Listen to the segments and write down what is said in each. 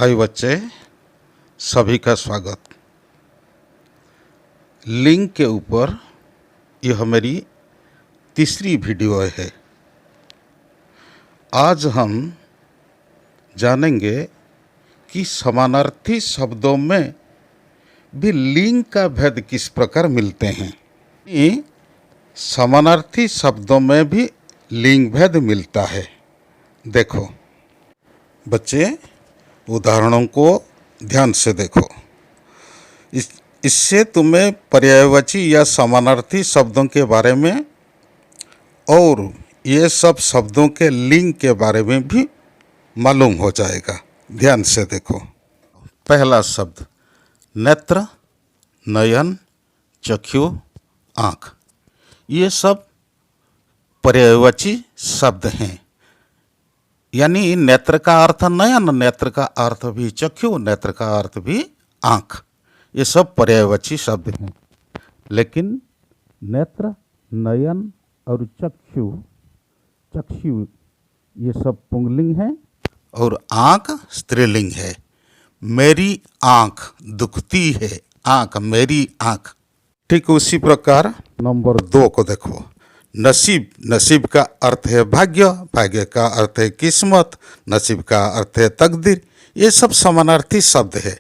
हाय बच्चे, सभी का स्वागत। लिंक के ऊपर यह मेरी तीसरी वीडियो है। आज हम जानेंगे कि समानार्थी शब्दों में भी लिंग का भेद किस प्रकार मिलते हैं। समानार्थी शब्दों में भी लिंग भेद मिलता है। देखो बच्चे, उदाहरणों को ध्यान से देखो। इससे तुम्हें पर्यायवाची या समानार्थी शब्दों के बारे में और ये सब शब्दों के लिंग के बारे में भी मालूम हो जाएगा। ध्यान से देखो। पहला शब्द नेत्र, नयन, चक्षु, आँख। ये सब पर्यायवाची शब्द हैं। यानी नेत्र का अर्थ नयन, नेत्र का अर्थ भी चक्षु, नेत्र का अर्थ भी आँख। ये सब पर्यायवाची शब्द हैं। लेकिन नेत्र, नयन और चक्षु ये सब पुंगलिंग हैं और आँख स्त्रीलिंग है। मेरी आँख दुखती है, आँख, मेरी आँख। ठीक उसी प्रकार नंबर 2 को देखो। नसीब, नसीब का अर्थ है भाग्य, भाग्य का अर्थ है किस्मत, नसीब का अर्थ है तकदीर। ये सब समानार्थी शब्द है।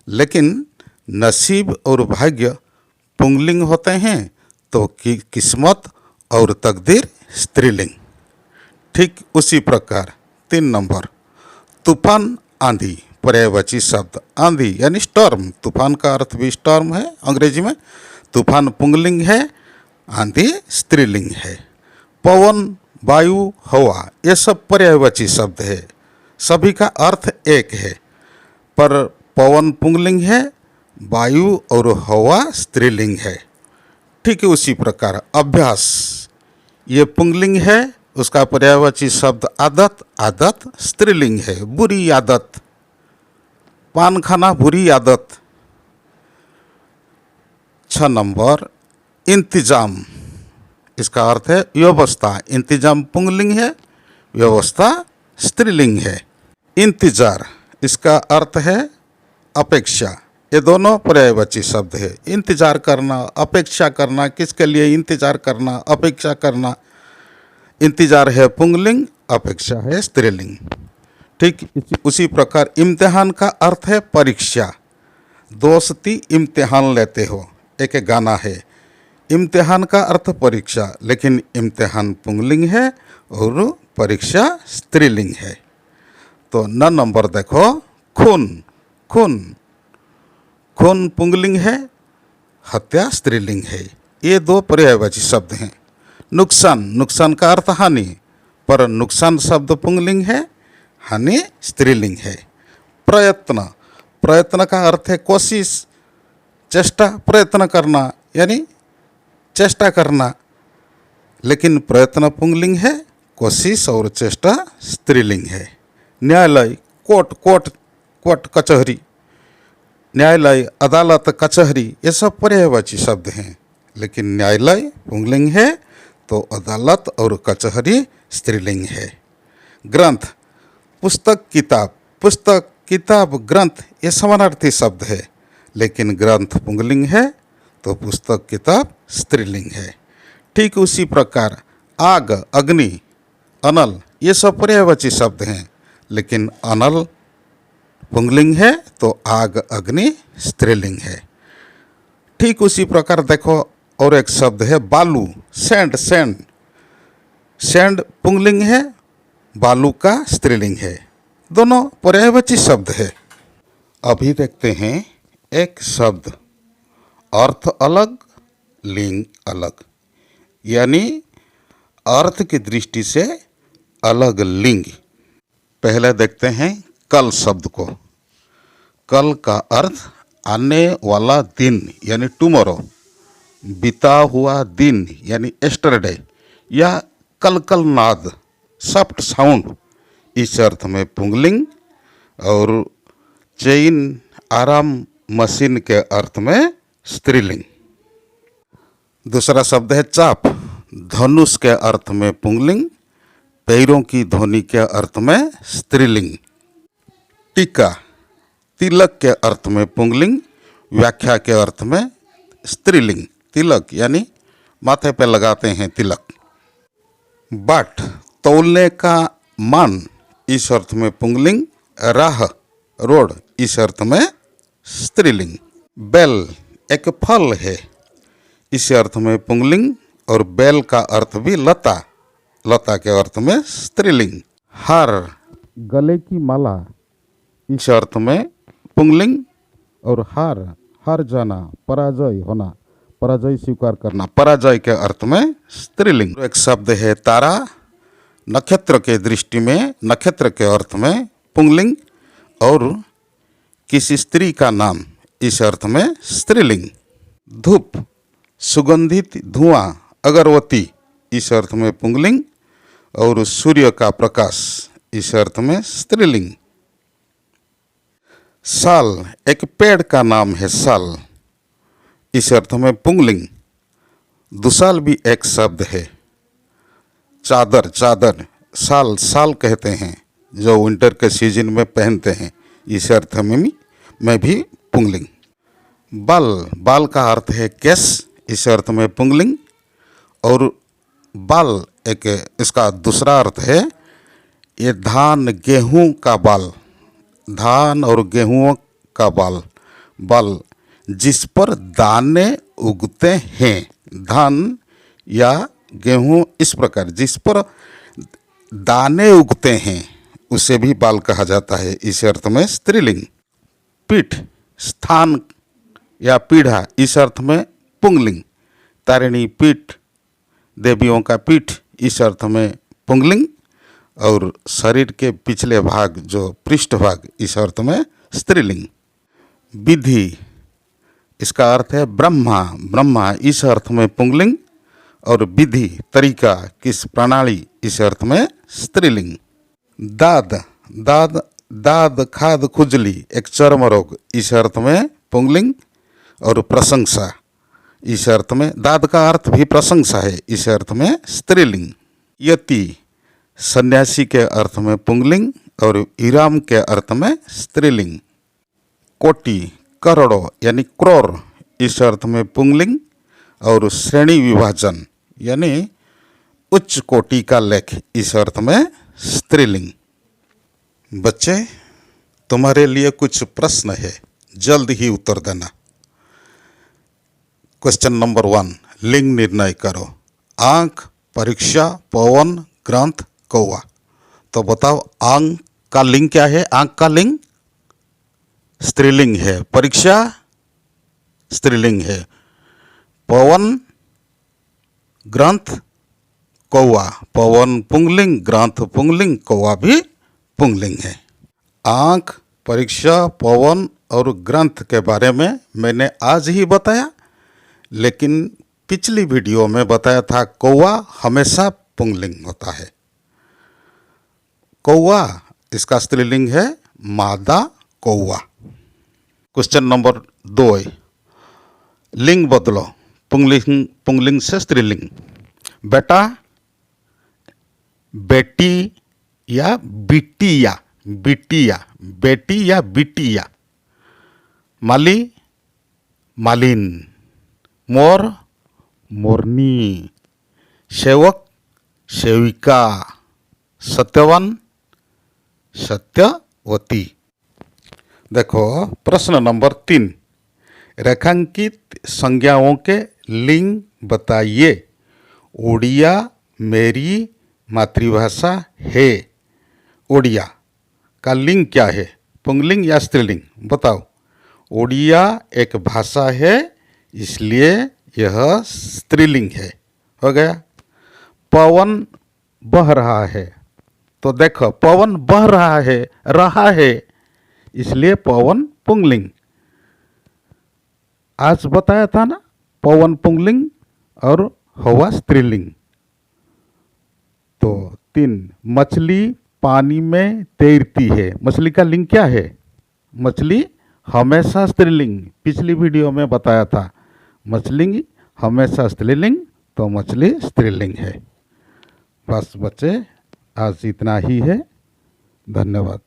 लेकिन नसीब और भाग्य पुंगलिंग होते हैं तो किस्मत और तकदीर स्त्रीलिंग। ठीक उसी प्रकार 3 नंबर तूफान, आंधी, पर्यायवाची शब्द। आंधी यानी स्टॉर्म, तूफान का अर्थ भी स्टॉर्म है अंग्रेजी में। तूफान पुंगलिंग है, आंधी स्त्रीलिंग है। पवन, वायु, हवा ये सब पर्यायवाची शब्द है। सभी का अर्थ एक है, पर पवन पुंगलिंग है, वायु और हवा स्त्रीलिंग है। ठीक है उसी प्रकार अभ्यास, ये पुंगलिंग है, उसका पर्यायवाची शब्द आदत, आदत स्त्रीलिंग है। बुरी आदत, पान खाना बुरी आदत। 6 नंबर इंतजाम, इसका अर्थ है व्यवस्था। इंतजाम पुंगलिंग है, व्यवस्था स्त्रीलिंग है। इंतजार, इसका अर्थ है अपेक्षा। ये दोनों पर्यायवाची शब्द है। इंतजार करना, अपेक्षा करना, किसके लिए इंतजार करना, अपेक्षा करना। इंतजार है पुंगलिंग, अपेक्षा है स्त्रीलिंग। ठीक उसी प्रकार इम्तिहान का अर्थ है परीक्षा। दोस्ती इम्तिहान लेते हो, एक गाना है। इम्तिहान का अर्थ परीक्षा, लेकिन इम्तिहान पुंगलिंग है और परीक्षा स्त्रीलिंग है। तो 9 नंबर देखो खून, खून, खून पुंगलिंग है, हत्या स्त्रीलिंग है। ये 2 पर्यायवाची शब्द हैं। नुकसान, नुकसान का अर्थ हानि, पर नुकसान शब्द पुंगलिंग है, हानि स्त्रीलिंग है। प्रयत्न, प्रयत्न का अर्थ है कोशिश, चेष्टा, प्रयत्न करना यानी चेष्टा करना। लेकिन प्रयत्न पुंगलिंग है, कोशिश और चेष्टा स्त्रीलिंग है। न्यायालय, कोर्ट, कोर्ट, कोर्ट कचहरी, न्यायालय, अदालत, कचहरी ये सब पर्यायवाची शब्द हैं। लेकिन न्यायालय पुंगलिंग है तो अदालत और कचहरी स्त्रीलिंग है। ग्रंथ, पुस्तक, किताब, पुस्तक, किताब, ग्रंथ ये समानार्थी शब्द है। लेकिन ग्रंथ पुंगलिंग है तो पुस्तक, किताब स्त्रीलिंग है। ठीक उसी प्रकार आग, अग्नि, अनल ये सब पर्यायवाची शब्द हैं। लेकिन अनल पुंगलिंग है तो आग, अग्नि स्त्रीलिंग है। ठीक उसी प्रकार देखो और एक शब्द है बालू, सैंड, सैंड, सैंड पुंगलिंग है, बालू का स्त्रीलिंग है। दोनों पर्यायवाची शब्द है। अभी देखते हैं एक शब्द अर्थ अलग, लिंग अलग, यानी अर्थ की दृष्टि से अलग लिंग। पहले देखते हैं कल शब्द को। कल का अर्थ आने वाला दिन यानी टुमारो, बीता हुआ दिन यानी एस्टरडे, या कल कल नाद, सॉफ्ट साउंड इस अर्थ में पुंगलिंग, और चेन, आराम, मशीन के अर्थ में स्त्रीलिंग। दूसरा शब्द है चाप, धनुष के अर्थ में पुंगलिंग, पैरों की ध्वनि के अर्थ में स्त्रीलिंग। टीका, तिलक के अर्थ में पुंगलिंग, व्याख्या के अर्थ में स्त्रीलिंग। तिलक यानी माथे पे लगाते हैं तिलक। बाट तौलने का मान, इस अर्थ में पुंगलिंग। राह रोड, इस अर्थ में स्त्रीलिंग। बेल एक फल है, इस अर्थ में पुंगलिंग। और बेल का अर्थ भी लता, लता के अर्थ में स्त्रीलिंग। हार गले की माला, इस अर्थ में पुंगलिंग। और हार जाना, पराजय होना, पराजय स्वीकार करना, पराजय के अर्थ में स्त्रीलिंग। एक शब्द है तारा, नक्षत्र के दृष्टि में, नक्षत्र के अर्थ में पुंगलिंग। और किसी स्त्री का नाम, इस अर्थ में स्त्रीलिंग। धूप सुगंधित धुआं, अगरबत्ती, इस अर्थ में पुंगलिंग। और सूर्य का प्रकाश, इस अर्थ में स्त्रीलिंग। साल एक पेड़ का नाम है, साल, इस अर्थ में पुंगलिंग। दुसाल भी एक शब्द है। चादर, चादर साल कहते हैं, जो विंटर के सीजन में पहनते हैं, इस अर्थ में भी पुंगलिंग। बाल का अर्थ है केस, इस अर्थ में पुंगलिंग। और बाल एक इसका दूसरा अर्थ है, ये धान गेहूं का बाल, धान और गेहूं का बाल जिस पर दाने उगते हैं। धान या गेहूं इस प्रकार जिस पर दाने उगते हैं, उसे भी बाल कहा जाता है, इस अर्थ में स्त्रीलिंग। पीठ स्थान या पीढ़ा, इस अर्थ में पुंगलिंग। तारिणी पीठ, देवियों का पीठ, इस अर्थ में पुंगलिंग। और शरीर के पिछले भाग, जो पृष्ठ भाग, इस अर्थ में स्त्रीलिंग। विधि इसका अर्थ है ब्रह्मा, इस अर्थ में पुंगलिंग। और विधि तरीका, किस प्रणाली, इस अर्थ में स्त्रीलिंग। दाद खाद खुजली, एक चर्म रोग, इस अर्थ में पुंगलिंग। और प्रशंसा, इस अर्थ में, दाद का अर्थ भी प्रशंसा है, इस अर्थ में स्त्रीलिंग। यति सन्यासी के अर्थ में पुंगलिंग। और ईराम के अर्थ में स्त्रीलिंग। कोटि करोड़ों यानी क्रोर, इस अर्थ में पुंगलिंग। और श्रेणी विभाजन यानी उच्च कोटि का लेख, इस अर्थ में स्त्रीलिंग। बच्चे, तुम्हारे लिए कुछ प्रश्न है, जल्द ही उत्तर देना। क्वेश्चन नंबर 1, लिंग निर्णय करो। आंख, परीक्षा, पवन, ग्रंथ, कौवा। तो बताओ, आंख का लिंग क्या है? आंख का लिंग स्त्रीलिंग है। परीक्षा स्त्रीलिंग है। पवन, ग्रंथ, कौवा। पवन पुंगलिंग, ग्रंथ पुंगलिंग, कौवा भी पुंगलिंग है। आंख, परीक्षा, पवन और ग्रंथ के बारे में मैंने आज ही बताया, लेकिन पिछली वीडियो में बताया था कौवा हमेशा पुंगलिंग होता है। कौवा इसका स्त्रीलिंग है मादा कौवा। क्वेश्चन नंबर 2, लिंग बदलो। पुंगलिंग से स्त्रीलिंग। बेटा, बेटी या बिटिया, बेटी या बिटिया। माली, मालिन। मोर, मोरनी। सेवक, सेविका। सत्यवान, सत्यवती। देखो प्रश्न नंबर 3, रेखांकित संज्ञाओं के लिंग बताइए। ओडिया मेरी मातृभाषा है। ओडिया का लिंग क्या है? पुंगलिंग या स्त्रीलिंग? बताओ। ओडिया एक भाषा है, इसलिए यह स्त्रीलिंग है। हो गया। पवन बह रहा है, तो देखो पवन बह रहा है, इसलिए पवन पुंगलिंग। आज बताया था ना, पवन पुंगलिंग और हवा स्त्रीलिंग। तो 3, मछली पानी में तैरती है। मछली का लिंग क्या है? मछली हमेशा स्त्रीलिंग। पिछली वीडियो में बताया था, मछली हमेशा स्त्रीलिंग, तो मछली स्त्रीलिंग है। बस बच्चे, आज इतना ही है। धन्यवाद।